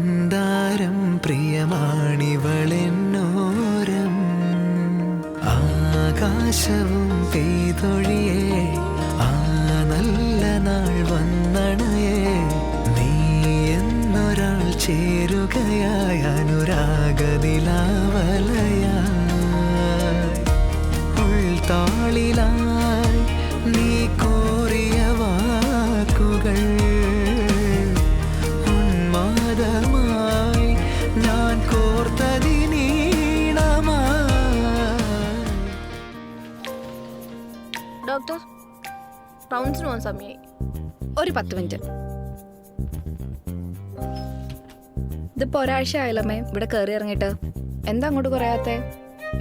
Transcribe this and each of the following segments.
മന്ദാരം പ്രിയമാണിവളെന്നോരം ആകാശവും പെയ്തൊഴിയേ ആ നല്ല നാൾ വന്നണയേ നീ എന്നൊരാൾ ചേരുകയായി അനുരാഗനിലാവലയായി ഉൾത്താളിലായി നീ കോറിയ വാക്കുകൾ ഉന്മാദമായി ഞാൻ കോർത്തതിനീണമായി. ഡോക്ടർ റൗണ്ട്സിന് പോകാൻ സമയമായി. ഒരു 10 മിനിറ്റ്. ഇതിപ്പോ ഒരാഴ്ച ആയാലമ്മേ ഇവിടെ കയറി ഇറങ്ങിയിട്ട്. എന്താ അങ്ങോട്ട് പറയാത്തെ?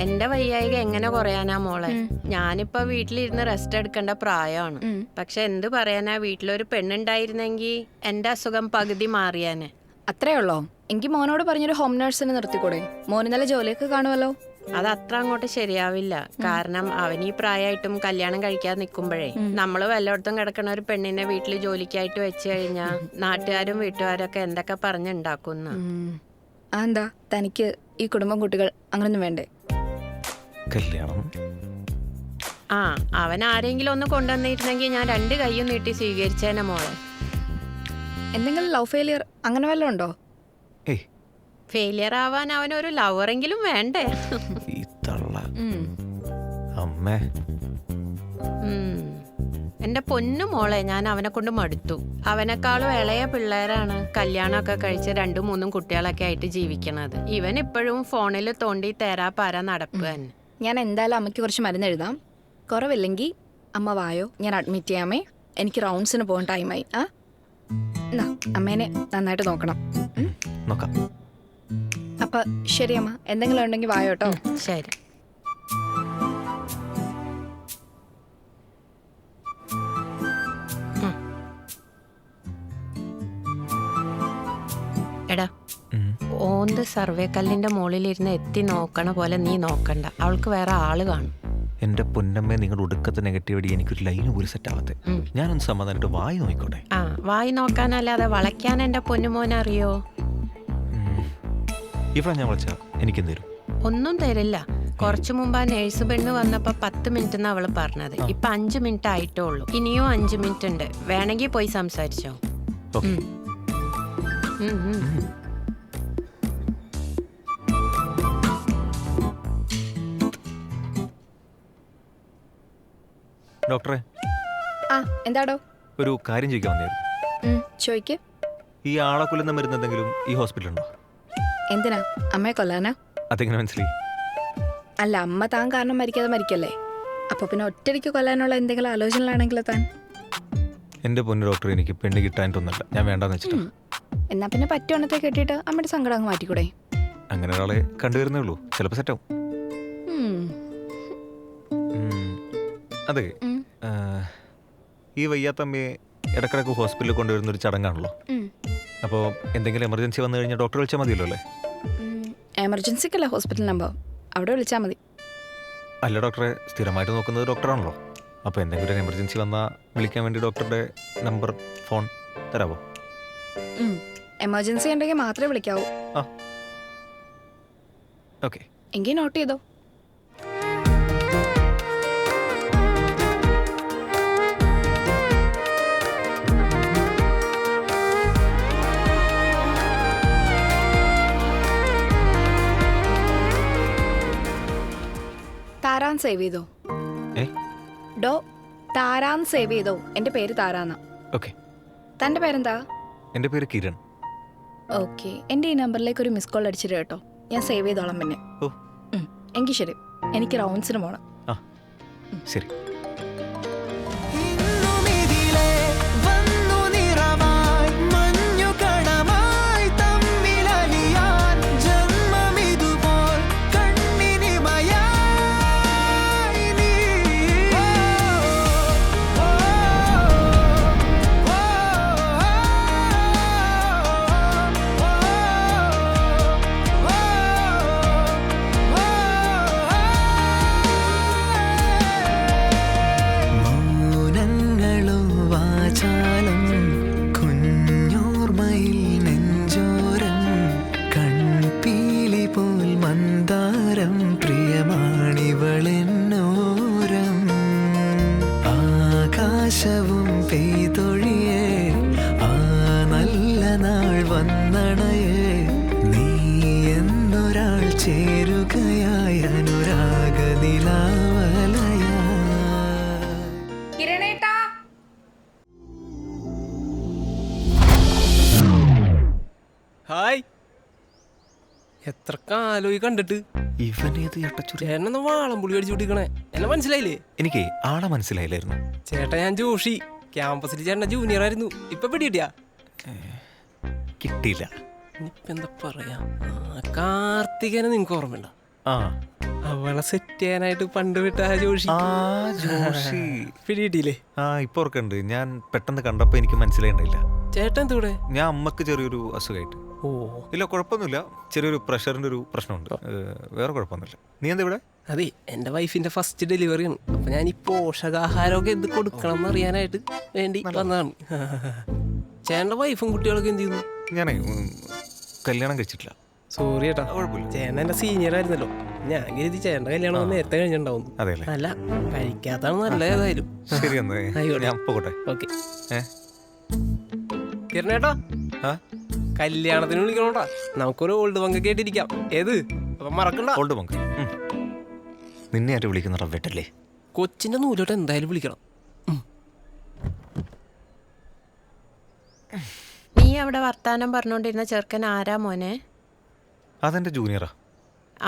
എന്റെ വയ്യായിക എങ്ങനെ കുറയാനാ മോളെ? ഞാനിപ്പോ വീട്ടിലിരുന്ന് റെസ്റ്റ് എടുക്കേണ്ട പ്രായമാണ്. പക്ഷെ എന്ത് പറയാനാ, വീട്ടിലൊരു പെണ്ണുണ്ടായിരുന്നെങ്കിൽ എന്റെ അസുഖം പകുതി മാറിയാനെ. അത്രേ ഉള്ളോ? എനിക്ക് മോനോട് പറഞ്ഞൊരു ഹോം നഴ്സിനെ നിർത്തിക്കൂടെ? മോന് നല്ല ജോലിയൊക്കെ കാണുമല്ലോ. അത് അത്ര അങ്ങോട്ട് ശരിയാവില്ല. കാരണം അവൻ ഈ പ്രായമായിട്ടും കല്യാണം കഴിക്കാതെ നിൽക്കുമ്പോഴേ നമ്മള് വല്ലയിടത്തും കിടക്കണ ഒരു പെണ്ണിനെ വീട്ടിൽ ജോലിക്കായിട്ട് വെച്ച് കഴിഞ്ഞാ നാട്ടുകാരും വീട്ടുകാരൊക്കെ എന്തൊക്കെ പറഞ്ഞുണ്ടാക്കുന്ന. എന്താ തനിക്ക് ഈ കുടുംബം കുട്ടികൾ അങ്ങനൊന്നും വേണ്ടേ? കല്യാണം അവൻ ആരെങ്കിലും ഒന്ന് കൊണ്ടുവന്നിരുന്നെങ്കിൽ ഞാൻ 2 കൈയും നീട്ടി സ്വീകരിച്ചേനെ മോളെ. എന്തെങ്കിലും ലവ് ഫെയിലിയർ അങ്ങനെ വല്ലതും ഉണ്ടോ? ഫെയിലിയർ ആവാൻ അവനൊരു ലവറെങ്കിലും വേണ്ടേ? ഈ തള്ള അമ്മേ. എന്റെ പൊന്നു മോളെ, ഞാൻ അവനെ കൊണ്ട് മടുത്തു. അവനെക്കാളും ഇളയ പിള്ളേരാണ് കല്യാണമൊക്കെ കഴിച്ച് 2-3 കുട്ടികളൊക്കെ ആയിട്ട് ജീവിക്കണത്. ഇവൻ ഇപ്പോഴും ഫോണിൽ തോണ്ടി തേരാപ്പാര നടപ്പ് തന്നെ. ഞാൻ എന്തായാലും അമ്മയ്ക്ക് കുറച്ച് മരുന്ന് എഴുതാം. കുറവില്ലെങ്കിൽ അമ്മ വായോ, ഞാൻ അഡ്മിറ്റ് ചെയ്യാമേ. എനിക്ക് റൗണ്ട്സിന് പോകാൻ ടൈമായി. അമ്മേനെ നന്നായിട്ട് നോക്കണം. നോക്കാം. അപ്പൊ ശരി അമ്മ, എന്തെങ്കിലും ഉണ്ടെങ്കിൽ വായോ കേട്ടോ. ശരി. എടാ, ഓന്ത് സർവേ കല്ലിന്റെ മുകളിലിരുന്ന് എത്തി നോക്കണ പോലെ നീ നോക്കണ്ട. അവൾക്ക് വേറെ ആള് കാണും. എന്റെ പൊന്നമ്മേ, നിങ്ങളുടെ ഒടുക്കത്തെ നെഗറ്റിവിറ്റി എനിക്കൊരു ലൈന് പോലും സെറ്റ് ആവാത്തെ. ഞാനൊന്ന് സമാധാനമായിട്ട് വായി നോക്കിക്കോട്ടെ. വായി നോക്കാനല്ലാതെ വളയ്ക്കാൻ എന്റെ പൊന്നുമോനറിയോ? ഇവിടെ ഞാൻ വിളിച്ചാ എനിക്കും തരും? ഒന്നും തരില്ല. കുറച്ചു മുമ്പ് ആ നേഴ്സ് പെണ്ണ് വന്നപ്പോ 10 മിനിറ്റ് എന്ന് അവള് പറഞ്ഞത്. ഇപ്പൊ 5 മിനിറ്റ് ആയിട്ടേ ഉള്ളൂ. ഇനിയും 5 മിനിറ്റ് ഉണ്ട്. വേണമെങ്കിൽ പോയി സംസാരിച്ചോ. ഡോക്ടറെ, എന്താടോ? ഒരു കാര്യം ചോദിക്കാൻ വന്നായിരുന്നു. ചോദിക്ക്. ഈ ആളെ കൊല്ലുന്ന മരുന്ന് എന്തെങ്കിലും ഈ ഹോസ്പിറ്റലുണ്ടോ? എന്തിനാ? അമ്മയെ കൊല്ലാനാ? അതെങ്ങനെ മനസ്സിലായി? അല്ല, അമ്മ താൻ കാരണം മരിക്കാതെ മരിക്കല്ലേ. അപ്പൊ പിന്നെ ഒറ്റയ്ക്ക് കൊല്ലാനുള്ള എന്തെങ്കിലും ആലോചനകളാണെങ്കിലോ താൻ? എന്റെ പൊന്നു ഡോക്ടർ, എനിക്ക് പെണ്ണ് കിട്ടാനിട്ടൊന്നുമല്ല. ഞാൻ വേണ്ടെന്ന് വെച്ചിട്ടാ. എന്നാ പിന്നെ പറ്റുവണ്ണത്തെ കെട്ടിയിട്ട് അമ്മയുടെ സങ്കടം അങ്ങ് മാറ്റിക്കൂടെ? അങ്ങനെ ഒരാളെ കണ്ടുവരുന്നേ ഉള്ളൂ. ചിലപ്പോൾ സെറ്റാവും. അതെ, ഈ വയ്യാത്തമ്മയെ ഇടക്കിടക്ക് ഹോസ്പിറ്റലിൽ കൊണ്ടുവരുന്ന ഒരു ചടങ്ങാണല്ലോ. അപ്പോൾ എന്തെങ്കിലും എമർജൻസി വന്നു കഴിഞ്ഞാൽ ഡോക്ടർ വിളിച്ചാൽ മതിയല്ലോ അല്ലേ? എമർജൻസിക്കല്ല ഹോസ്പിറ്റൽ നമ്പർ, അവിടെ വിളിച്ചാൽ മതി. അല്ല ഡോക്ടറെ, സ്ഥിരമായിട്ട് നോക്കുന്നത് ഡോക്ടറാണല്ലോ. അപ്പോൾ എന്തെങ്കിലും ഒരു എമർജൻസി വന്നാൽ വിളിക്കാൻ വേണ്ടി ഡോക്ടറുടെ നമ്പർ, ഫോൺ തരാമോ? എമർജൻസി ഉണ്ടെങ്കിൽ മാത്രമേ വിളിക്കാവൂ. ഓക്കെ, എങ്കിൽ നോട്ട് ചെയ്തോ. താരാൻ സേവ് ചെയ്തോ? ഡോ, താരാൻ സേവ് ചെയ്തോ? എന്റെ പേര് താരാന്ന. ഓക്കെ. തന്റെ പേരെന്താ? എന്റെ പേര് കിരൺ. ഓക്കെ, എന്റെ ഈ നമ്പറിലേക്ക് ഒരു മിസ് കോൾ അടിച്ചിട്ട് കേട്ടോ. ഞാൻ സേവ് ചെയ്തോളാം പിന്നെ. എങ്കിൽ ശരി, എനിക്ക് റൗണ്ട്സിന് പോണം. ശരി. നീ എന്നൊരാൾ ചേരുകയായി അനുരാഗനിലാവലയ. കിരണേട്ടാ ഹായ്, എത്ര കാലോയി കണ്ടിട്ട്. ഇവനേത് എട്ടച്ചുരി? ചേട്ടനെന്താ വാളംപുളി അടിച്ചു പിടിക്കണേ, എന്നെ മനസ്സിലായില്ലേ? എനിക്ക് ആളെ മനസ്സിലായില്ലായിരുന്നു. ചേട്ടാ ഞാൻ ജോഷി, ക്യാമ്പസിൽ ചേട്ടൻ്റെ ജൂനിയർ ആയിരുന്നു. ഇപ്പൊ പിടികിട്ടിയാ? കിട്ടിയില്ല. ഇനിയിപ്പ എന്താ പറയാ, കാർത്തികനെ നിനക്ക് ഓർമ്മയുണ്ട? ആ അവളെ സെറ്റ് ചെയ്യാനായിട്ട് പണ്ട് വിട്ട ആ ജോഷി. ആ ജോഷി. പിടികിട്ടിയില്ലേ? ആ ഇപ്പൊ ഓർക്കുന്നുണ്ട്. ഞാൻ പെട്ടെന്ന് കണ്ടപ്പോ എനിക്ക് മനസ്സിലായിട്ടില്ല. ചേട്ടൻ എന്തൂടെ? ഞാൻ അമ്മക്ക് ചെറിയൊരു അസുഖമായിട്ട്. ഓ ഇല്ല കുഴപ്പമൊന്നുമില്ല, ചെറിയൊരു പ്രഷറിന്റെ ഒരു പ്രശ്നമുണ്ട്. വേറെ കുഴപ്പമൊന്നുമില്ല. നീ എന്താ ഇവിടെ? അതെ, എൻ്റെ വൈഫിന്റെ ഫസ്റ്റ് ഡെലിവറിയാണ്. അപ്പൊ ഞാൻ ഈ പോഷകാഹാരമൊക്കെ എന്ത് കൊടുക്കണം എന്ന് അറിയാനായിട്ട് വേണ്ടി വന്നതാണ്. ചേട്ടൻ്റെ വൈഫും കുട്ടികളൊക്കെ എന്ത് ചെയ്യുന്നു? ഞാനേ കല്യാണം കഴിച്ചിട്ടില്ല. സോറി ചേട്ടാ, കുഴപ്പമില്ല. ചേട്ടൻ എന്റെ സീനിയർ ആയിരുന്നല്ലോ. ഞാൻ കരുതി ചേട്ടൻ്റെ കല്യാണം നേരത്തെ കഴിഞ്ഞിട്ടുണ്ടാവും. അതെയല്ലേ? അല്ല, കഴിക്കാത്താണ് നല്ല ഏതായാലും. ശരി എന്നാ ആയിക്കോട്ടെ. ഞാൻ പോകട്ടെ. ഓക്കെ. ഏ കിരണേട്ടാ, ആ കല്യാണത്തിന് വിളിക്കണോട്ടാ. നമുക്കൊരു ഓൾഡ് പങ്ക് കേട്ടിരിക്കാം. ഏത്? അപ്പൊ മറക്കണ്ട. ഓൾഡ് പങ്ക്. നിന്നെ ആര് വിളിക്കുന്ന വെട്ടല്ലേ? കൊച്ചിന്റെ നൂലോട്ട് എന്തായാലും വിളിക്കണം. നീ അവിടെ വർത്താനം പറഞ്ഞോണ്ടിരുന്ന ചെറുക്കൻ ആരാ മോനെ? അതെന്റെ ജൂനിയറാ.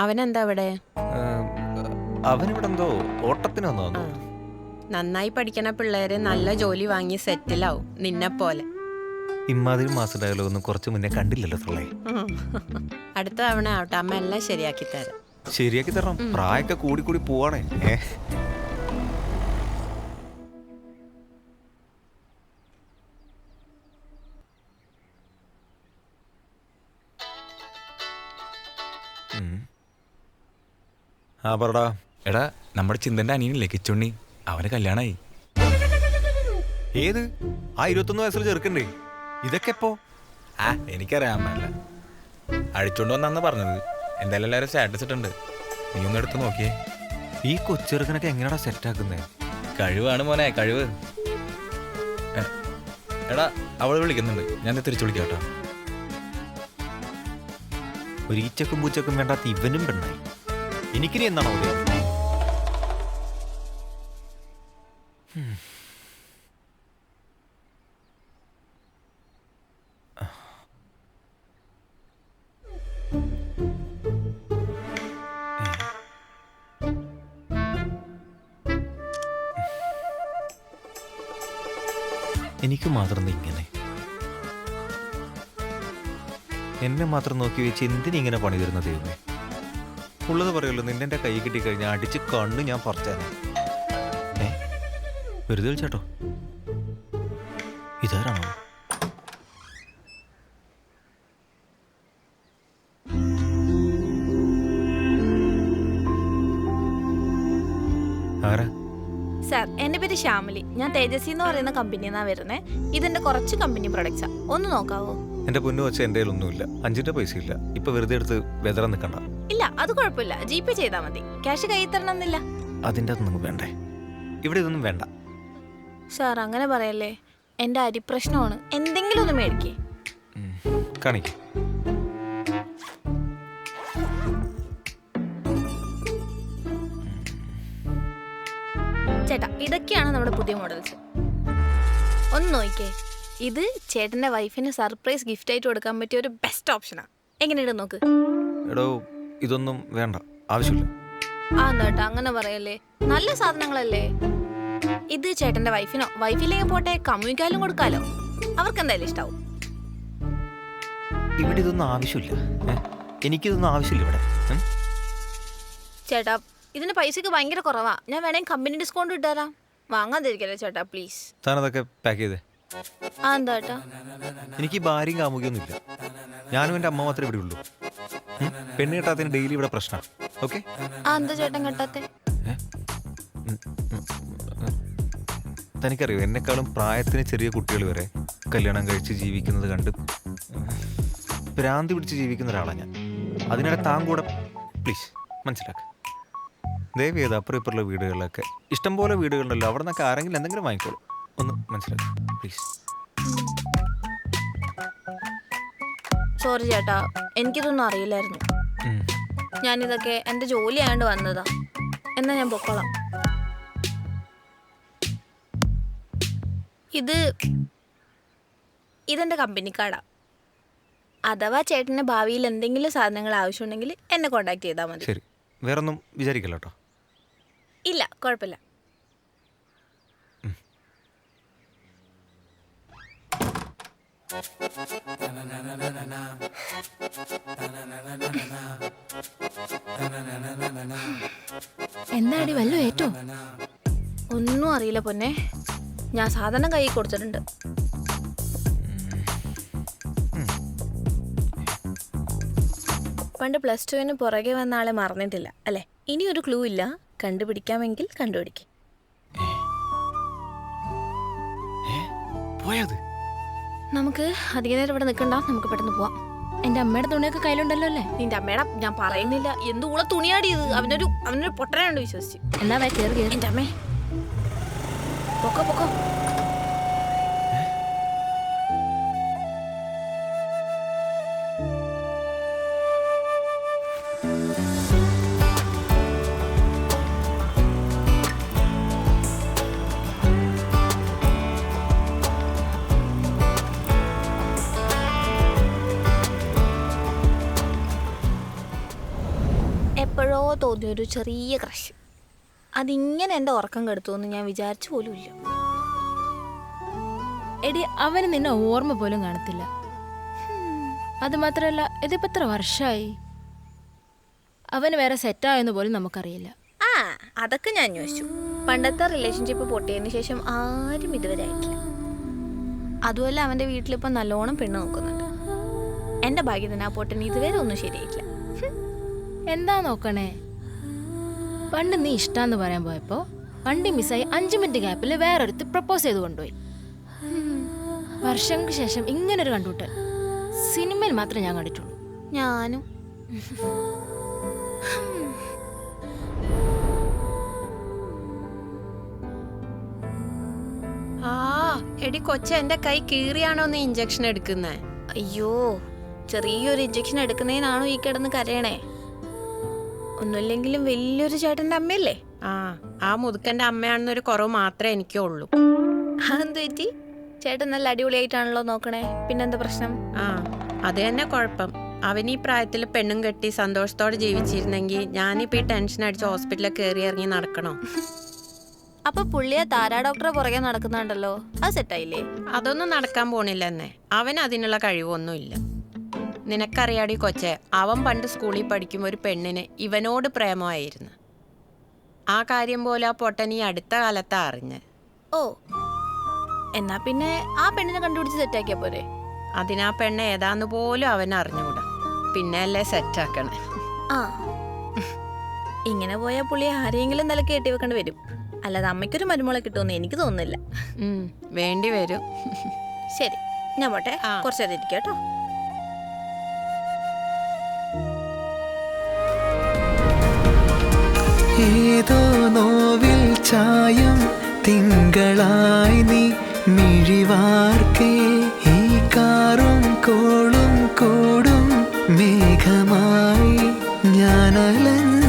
അവനെന്താ അവിടെ? അവനിവിടെ എന്തോ ഓട്ടത്തിന് വന്നു. നന്നായി പഠിക്കണ പിള്ളേര് നല്ല ജോലി വാങ്ങി സെറ്റിലാവും, നിന്നെ പോലെ. ഇമ്മാതിരി മാസം ഡയലോഗ് ഒന്നും കുറച്ച് മുന്നേ കണ്ടില്ലല്ലോ തള്ളേ. അടുത്ത തവണ ആവട്ടെ, അമ്മ എല്ലാം ശരിയാക്കി തരാം. ശരിയാക്കി തരണം. പ്രായമൊക്കെ കൂടി കൂടി പോവാണേ. ആ പറടാ. എടാ, നമ്മുടെ ചിന്തന്റെ അനിയനില്ലേ കിച്ചുണ്ണി, അവന് കല്യാണായി. ഏത്? ആ 21 വയസ്സിൽ ചെറുക്കണ്ടേ? ഇതൊക്കെ എപ്പോ? ആ എനിക്കറിയാൻ പാടില്ല, അഴിച്ചോണ്ട് വന്നാന്ന് പറഞ്ഞത്. എന്തായാലും എല്ലാവരും സ്റ്റാറ്റസ് ഇട്ടുണ്ട്, നീ ഒന്ന് എടുത്ത് നോക്കിയേ. ഈ കൊച്ചെറുക്കനൊക്കെ എങ്ങനെയാടാ സെറ്റാക്കുന്നേ? കഴിവാണ് മോനെ, കഴിവ്. എടാ, അവൾ വിളിക്കുന്നുണ്ട്, ഞാൻ തിരിച്ചു വിളിക്കാം കേട്ടോ. ഒരു ഈച്ചക്കും പൂച്ചക്കും വേണ്ടാത്ത ഇവനും പെണ്ണായി. എനിക്കിനി എന്താണോ ഉദയം? എനിക്ക് മാത്രം ഇങ്ങനെ, എന്നെ മാത്രം നോക്കി വെച്ച് എന്തിനിങ്ങനെ പണി തരുന്ന ദൈവമേ? ഉള്ളത് പറയുമല്ലോ, നിന്നെ കൈ കിട്ടിക്കഴിഞ്ഞാൽ അടിച്ച് കണ്ണ് ഞാൻ പറിച്ചേനെ. വെറുതെ വിളിച്ചാട്ടോ. ഇതാരാണോ? ആരാ? സാർ, എൻ്റെ പേര് ശ്യാമിലി. ഞാൻ തേജസ്വി എന്ന് പറയുന്ന കമ്പനിയിൽ നിന്നാണ് വരുന്നത്. ഇതിൻ്റെ കുറച്ച് കമ്പനി പ്രൊഡക്ട്സാ, ഒന്ന് നോക്കാവോ? എൻ്റെ പൊന്നു വെച്ച എൻ്റെ കയ്യിലൊന്നുമില്ല. 5 പൈസ ഇല്ല. ഇപ്പൊ വെറുതെ എടുത്ത് വെതറാൻ നിൽക്കണ്ട. ഇല്ല, അത് കുഴപ്പമില്ല, GP ചെയ്താൽ മതി. ക്യാഷ് കയ്യിൽ തരണമെന്നില്ല. അതിൻ്റെ അതൊന്നും വേണ്ടേ? ഇവിടെ ഇതൊന്നും വേണ്ട. സാർ അങ്ങനെ പറയല്ലേ, എൻ്റെ അരിപ്രശ്നമാണ്. എന്തെങ്കിലും ഒന്ന് മേടിക്കേ. കാണിക്ക. ചേട്ടാ, ഇതൊക്കെയാണ് നമ്മുടെ പുതിയ മോഡൽസ്. ഒന്ന് നോക്കിക്കേ. ഇത് ചേട്ടൻ്റെ വൈഫിന് സർപ്രൈസ് ഗിഫ്റ്റ് ആയിട്ട് കൊടുക്കാൻ പറ്റിയ ഒരു ബെസ്റ്റ് ഓപ്ഷനാണ്. എങ്ങനെയുണ്ട് നോക്ക്. എടോ, ഇതൊന്നും വേണ്ട, ആവശ്യമില്ല. ആ എന്താ അങ്ങനെ പറയല്ലേ, നല്ല സാധനങ്ങളല്ലേ. ഇത് ചേട്ടൻ്റെ വൈഫിനോ, വൈഫില്ലെങ്കിൽ പോട്ടെ കമ്മ്യൂണിക്കാലും കൊടുക്കാലോ. അവർക്ക് എന്തായാലും ഇഷ്ടാവും. ഇവിടെ ഇതൊന്നും ആവശ്യമില്ല. എനിക്കിതൊന്നും ആവശ്യമില്ല ഇവിടെ. ചേട്ടാ, ഇതിന് പൈസക്ക് ഭയങ്കര കുറവാ. ഞാൻ വേണമെങ്കിൽ കമ്പനി ഡിസ്കൗണ്ട് ഇട്ടുതരാം. വാങ്ങാതിരിക്കല്ലേ ചേട്ടാ, പ്ലീസ്. താനതൊക്കെ പാക്ക് ചെയ്തേ. ആ എന്താ ചേട്ടാ? എനിക്ക് ഭാര്യയും കാമുകയൊന്നുമില്ല. ഞാനും എൻ്റെ അമ്മ മാത്രമേ ഇവിടെ ഉള്ളൂ. പെണ്ണ് കെട്ടാത്തതിന് ഡെയിലി ഇവിടെ പ്രശ്നമാണ്. ഓക്കെ? ആ എന്താ ചേട്ടൻ കെട്ടാത്തെ? തനിക്കറിയോ, എന്നെക്കാളും പ്രായത്തിന് ചെറിയ കുട്ടികൾ വരെ കല്യാണം കഴിച്ച് ജീവിക്കുന്നത് കണ്ട് ഭ്രാന്തി പിടിച്ച് ജീവിക്കുന്ന ഒരാളാണ് ഞാൻ. അതിനിടെ താൻ കൂടെ പ്ലീസ് മനസ്സിലാക്കുക. ദയവ് ചെയ്ത് അപ്പുറം ഇപ്പുറമുള്ള വീടുകളിലൊക്കെ ഇഷ്ടംപോലെ വീടുകളുണ്ടല്ലോ, അവിടെ നിന്നൊക്കെ ആരെങ്കിലും എന്തെങ്കിലും വാങ്ങിക്കോളൂ. ഒന്ന് മനസ്സിലാക്കുക പ്ലീസ്. സോറി ചേട്ടാ, എനിക്കിതൊന്നും അറിയില്ലായിരുന്നു. ഉം. ഞാനിതൊക്കെ എൻ്റെ ജോലി ആയതുകൊണ്ട് വന്നതാ. എന്നാ ഞാൻ പൊക്കോളാം. ഇതെൻ്റെ കമ്പനി കാർഡാ. അഥവാ ചേട്ടന് ഭാവിയിൽ എന്തെങ്കിലും സാധനങ്ങൾ ആവശ്യമുണ്ടെങ്കിൽ എന്നെ കോണ്ടാക്ട് ചെയ്താൽ മതി. ശരി, വേറൊന്നും വിചാരിക്കല്ലോ കേട്ടോ. ഇല്ല, കുഴപ്പമില്ല. എന്താടി വല്ലോ ഏറ്റോ? ഒന്നും അറിയില്ല പൊന്നെ, ഞാൻ സാധനം കൈ കൊടുത്തിട്ടുണ്ട്. പണ്ട് +2 പുറകെ വന്ന ആളെ മറന്നിട്ടില്ല അല്ലേ? ഇനി ഒരു ക്ലൂ ഇല്ല. കണ്ടുപിടിക്കാമെങ്കിൽ കണ്ടുപിടിക്കും. പോയത് നമുക്ക് അധിക നേരം ഇവിടെ നിൽക്കണ്ട, നമുക്ക് പെട്ടെന്ന് പോവാം. എന്റെ അമ്മയുടെ തുണിയൊക്കെ കയ്യിലുണ്ടല്ലോ അല്ലേ? നിന്റെ അമ്മയുടെ ഞാൻ പറയുന്നില്ല, എന്തുകൂടെ തുണിയാടി ഇത്. അവനൊരു പൊട്ടനാണ്ട് വിശ്വസിച്ചു. എന്നാ വേ കയറി കയറി. എന്റെ അമ്മേ, പൊക്കോ പൊക്കോ. എപ്പോഴോ തോന്നിയൊരു ചെറിയ ക്രഷ്, അതിങ്ങനെ എൻ്റെ ഉറക്കം കെടുത്തുമെന്ന് ഞാൻ വിചാരിച്ചു പോലുമില്ല. എടി, അവന് നിന്നെ ഓർമ്മ പോലും കാണത്തില്ല. അത് മാത്രമല്ല, ഇതിപ്പോ എത്ര വർഷമായി? അവന് വേറെ സെറ്റായെന്ന് പോലും നമുക്കറിയില്ല. ആ, അതൊക്കെ ഞാൻ അന്വേഷിച്ചു. പണ്ടത്തെ റിലേഷൻഷിപ്പ് പൊട്ടിയതിന് ശേഷം ആരും ഇതുവരെ ആയിട്ടില്ല. അതുമല്ല, അവൻ്റെ വീട്ടിലിപ്പോൾ നല്ലോണം പെണ്ണ് നോക്കുന്നുണ്ട്. എൻ്റെ ഭാഗ്യത്തിന് ആ പൊട്ടന് ഇതുവരെ ഒന്നും ശരിയായിട്ടില്ല. എന്താ നോക്കണേ? പണ്ട് നീ ഇഷ്ടാന്ന് പറയാൻ പോയപ്പോ വണ്ടി മിസ്സായി 5 മിനിറ്റ് ഗ്യാപ്പിൽ വേറൊരുത്ത് പ്രപ്പോസ് ചെയ്ത് കൊണ്ടുപോയി. വർഷങ്ങൾക്ക് ശേഷം ഇങ്ങനൊരു കണ്ടുകൂട്ടൽ സിനിമയിൽ മാത്രമേ ഞാൻ കണ്ടിട്ടുള്ളൂ. ഞാനും. ആ എടി കൊച്ച, എന്റെ കൈ കീറിയാണോ നീ ഇഞ്ചക്ഷൻ എടുക്കുന്നേ? അയ്യോ, ചെറിയൊരു ഇഞ്ചക്ഷൻ എടുക്കുന്നതിനാണോ ഈ കിടന്ന് കരയണേ? ഒന്നുമില്ലെങ്കിലും വലിയൊരു ചേട്ടൻ്റെ അമ്മയല്ലേ? ആ മുതുക്കന്റെ അമ്മയാണെന്നൊരു കുറവ് മാത്രമേ എനിക്കുള്ളൂ. അതെന്ത് പറ്റി? ചേട്ടൻ നല്ല അടിപൊളിയായിട്ടാണല്ലോ നോക്കണേ, പിന്നെന്താ പ്രശ്നം? അത് തന്നെ കുഴപ്പം. അവൻ ഈ പ്രായത്തിൽ പെണ്ണും കെട്ടി സന്തോഷത്തോടെ ജീവിച്ചിരുന്നെങ്കിൽ ഞാനിപ്പോ ഈ ടെൻഷൻ അടിച്ച് ഹോസ്പിറ്റലിൽ കയറി ഇറങ്ങി നടക്കണോ? അപ്പൊ പുള്ളിയെ താരാ ഡോക്ടറെ പുറകെ നടക്കുന്നുണ്ടല്ലോ, അത് സെറ്റായില്ലേ? അതൊന്നും നടക്കാൻ പോണില്ല എന്നെ. അവൻ അതിനുള്ള കഴിവൊന്നുമില്ല. നിനക്കറിയാടി കൊച്ചെ, അവൻ പണ്ട് സ്കൂളിൽ പഠിക്കുമ്പോൾ ഒരു പെണ്ണിന് ഇവനോട് പ്രേമമായിരുന്നു. ആ കാര്യം പോലെ ആ പൊട്ടൻ ഈ അടുത്ത കാലത്താ അറിഞ്ഞ്. ഓ, എന്നാ പിന്നെ ആ പെണ്ണിനെ കണ്ടുപിടിച്ച് സെറ്റാക്കിയ പോരെ? അതിനാ പെണ്ണ് ഏതാന്ന് പോലും അവൻ അറിഞ്ഞൂടാ, പിന്നെ അല്ലേ സെറ്റാക്കണേ. ആ, ഇങ്ങനെ പോയാൽ പുള്ളിയെ ആരെങ്കിലും നിലക്ക് കെട്ടി വെക്കേണ്ടി വരും. അല്ലാതെ അമ്മയ്ക്കൊരു മരുമോളെ കിട്ടുമെന്ന് എനിക്ക് തോന്നുന്നില്ല. വേണ്ടി വരും. ശരി, ഞാൻ പോട്ടെ. കുറച്ചേരം ഇരിക്കാം കേട്ടോ. ഏതോ നോവിൽ ചായം തിങ്കളായി നീ മിഴിവാർക്കേ, ഈ കാറും കോളും കൂടും മേഘമായി ഞാനലഞ്ഞ